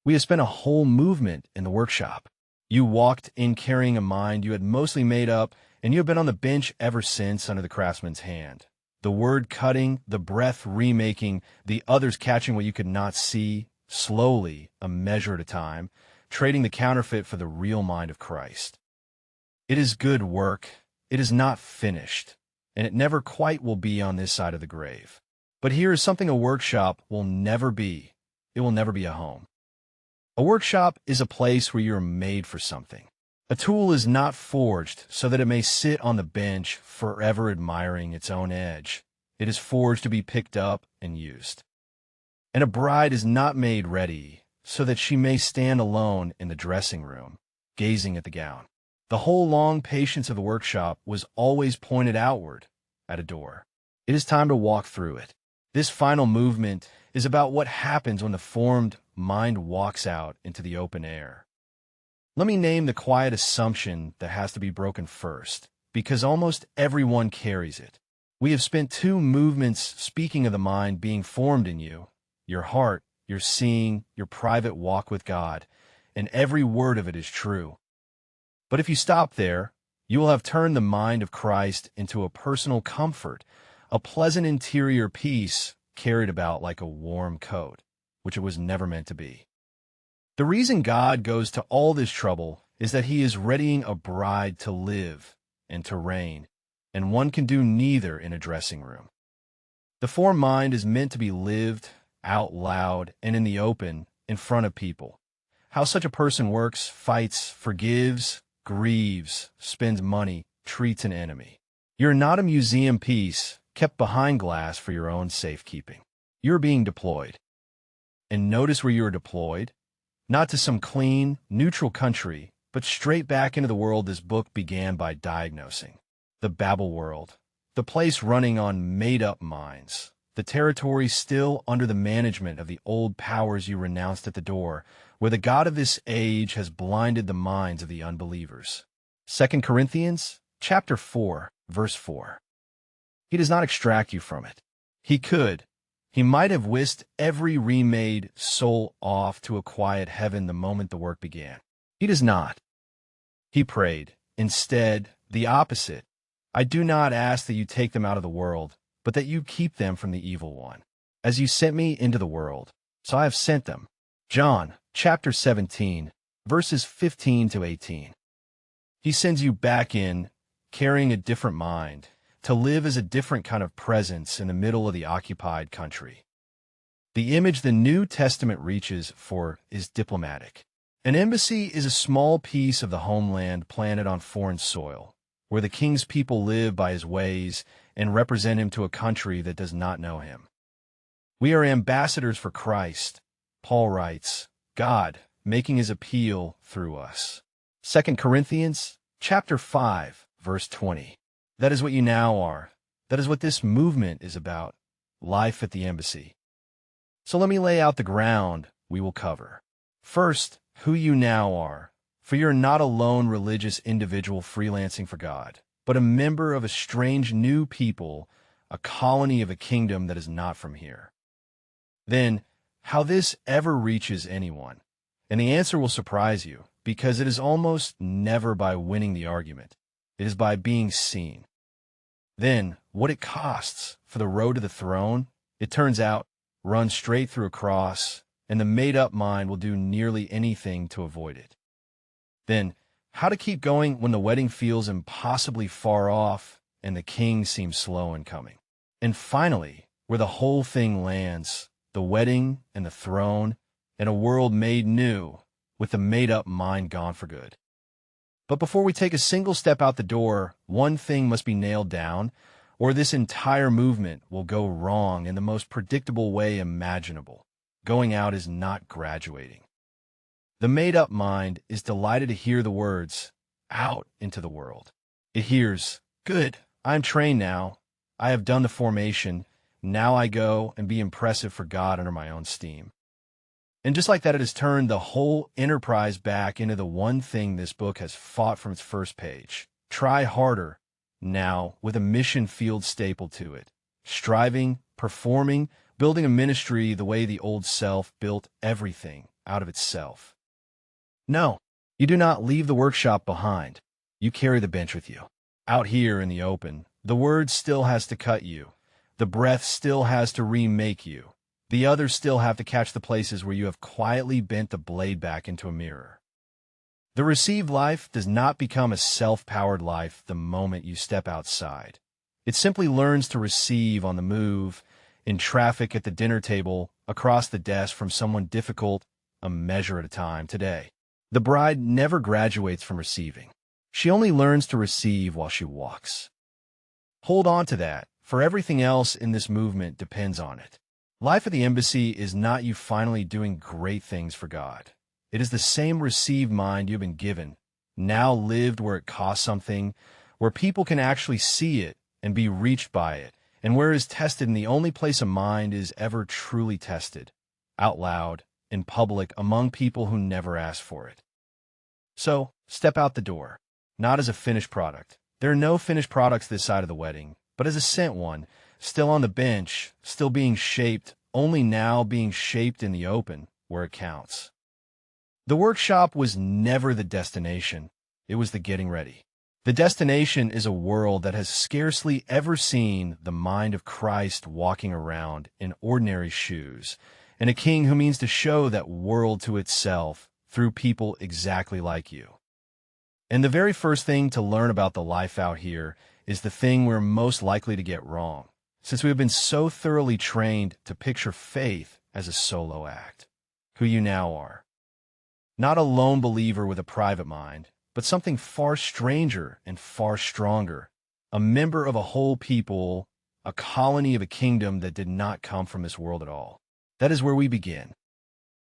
We have spent a whole movement in the workshop. You walked in carrying a mind you had mostly made up, and you have been on the bench ever since under the craftsman's hand. The word cutting, the breath remaking, the others catching what you could not see, slowly, a measure at a time, trading the counterfeit for the real mind of Christ. It is good work. It is not finished, and it never quite will be on this side of the grave. But here is something a workshop will never be. It will never be a home. A workshop is a place where you are made for something. A tool is not forged so that it may sit on the bench forever admiring its own edge. It is forged to be picked up and used. And a bride is not made ready so that she may stand alone in the dressing room, gazing at the gown. The whole long patience of the workshop was always pointed outward at a door. It is time to walk through it. This final movement is about what happens when the formed mind walks out into the open air. Let me name the quiet assumption that has to be broken first, because almost everyone carries it. We have spent 2 movements speaking of the mind being formed in you, your heart, your seeing, your private walk with God, and every word of it is true. But if you stop there, you will have turned the mind of Christ into a personal comfort, a pleasant interior peace carried about like a warm coat, which it was never meant to be. The reason God goes to all this trouble is that he is readying a bride to live and to reign, and one can do neither in a dressing room. The formed mind is meant to be lived out loud and in the open in front of people. How such a person works, fights, forgives, grieves, spends money, treats an enemy. You're not a museum piece kept behind glass for your own safekeeping. You're being deployed. And notice where you are deployed. Not to some clean, neutral country, but straight back into the world this book began by diagnosing. The Babel world, the place running on made-up minds, the territory still under the management of the old powers you renounced at the door, where the God of this age has blinded the minds of the unbelievers. 2 Corinthians chapter 4, verse 4. He does not extract you from it. He could. He might have whisked every remade soul off to a quiet heaven the moment the work began. He does not. He prayed. Instead, the opposite. I do not ask that you take them out of the world, but that you keep them from the evil one. As you sent me into the world, so I have sent them. John chapter 17, verses 15 to 18. He sends you back in, carrying a different mind, to live as a different kind of presence in the middle of the occupied country. The image the New Testament reaches for is diplomatic. An embassy is a small piece of the homeland planted on foreign soil, where the king's people live by his ways and represent him to a country that does not know him. We are ambassadors for Christ, Paul writes, God making his appeal through us. 2 Corinthians chapter 5, verse 20. That is what you now are. That is what this movement is about, life at the embassy. So let me lay out the ground we will cover. First, who you now are, for you're not a lone religious individual freelancing for God, but a member of a strange new people, a colony of a kingdom that is not from here. Then, how this ever reaches anyone, and the answer will surprise you, because it is almost never by winning the argument. It is by being seen. Then, what it costs for the road to the throne, it turns out, runs straight through a cross, and the made-up mind will do nearly anything to avoid it. Then, how to keep going when the wedding feels impossibly far off and the king seems slow in coming. And finally, where the whole thing lands, the wedding and the throne, and a world made new, with the made-up mind gone for good. But before we take a single step out the door, one thing must be nailed down, or this entire movement will go wrong in the most predictable way imaginable. Going out is not graduating. The made-up mind is delighted to hear the words, out into the world. It hears, good, I'm trained now. I have done the formation. Now I go and be impressive for God under my own steam. And just like that, it has turned the whole enterprise back into the one thing this book has fought from its first page. Try harder, now, with a mission field stapled to it. Striving, performing, building a ministry the way the old self built everything, out of itself. No, you do not leave the workshop behind. You carry the bench with you. Out here in the open, the word still has to cut you. The breath still has to remake you. The others still have to catch the places where you have quietly bent the blade back into a mirror. The received life does not become a self-powered life the moment you step outside. It simply learns to receive on the move, in traffic, at the dinner table, across the desk from someone difficult, a measure at a time today. The bride never graduates from receiving. She only learns to receive while she walks. Hold on to that, for everything else in this movement depends on it. Life at the embassy is not you finally doing great things for God. It is the same received mind you've been given, now lived where it costs something, where people can actually see it and be reached by it, and where it is tested in the only place a mind is ever truly tested, out loud, in public, among people who never asked for it. So, step out the door, not as a finished product. There are no finished products this side of the wedding, but as a sent one, still on the bench, still being shaped, only now being shaped in the open, where it counts. The workshop was never the destination, it was the getting ready. The destination is a world that has scarcely ever seen the mind of Christ walking around in ordinary shoes, and a king who means to show that world to itself through people exactly like you. And the very first thing to learn about the life out here is the thing we're most likely to get wrong, since we have been so thoroughly trained to picture faith as a solo act. Who you now are. Not a lone believer with a private mind, but something far stranger and far stronger, a member of a whole people, a colony of a kingdom that did not come from this world at all. That is where we begin.